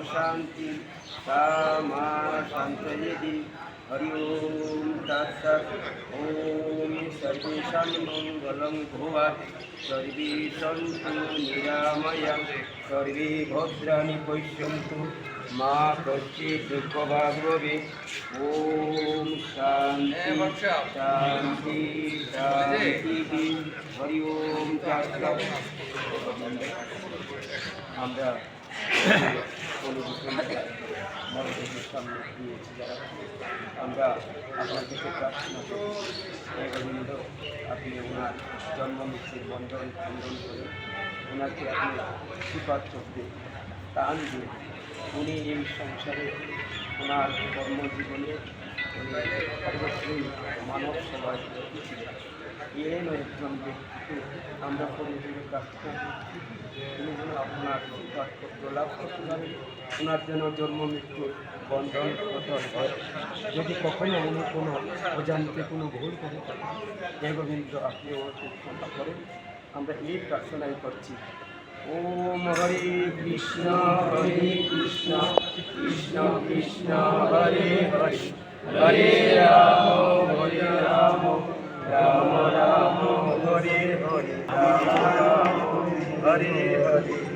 शांति मा शांतयेति हरि ओम तत्सत् ओम सर्वेषां मंगलं भूयात् सर्वे सन्तु निरामया सर्वे भद्राणि पश्यन्तु मा कश्चित् दुःखभाग् भवेत् ओम शांति शांति शांति हरि ओम तत्सत् আমরা আমরা আপনার কাছে প্রার্থনা করি গোবিন্দ আপনি ওনার জন্ম মৃত্যুর বন্ধন খণ্ডন করে ওনাকে আপনি সুপাত্র দিয়ে প্রাণ দিয়ে উনি এই সংসারে ওনার কর্মজীবনে সর্বত্রই মানব সভায় এলেন একজন ব্যক্তিকে আমরা পরিবারে প্রার্থনা করছি তিনি যেন আপনার সুপাত্র লাভ করতে পারেন ওনার যেন জন্ম মৃত্যুর বন্ধন পতন হয় যদি কখনো উনি কোনো অজান্তে কোনো ভুল করে থাকেন হে গোবিন্দ আপনি ওনাকে ক্ষমা করেন আমরা এই প্রার্থনাই করছি ওম হরে কৃষ্ণ কৃষ্ণ কৃষ্ণ হরে হরে হরে রাম রাম রাম হরে হরে রাম রাম হরে হরে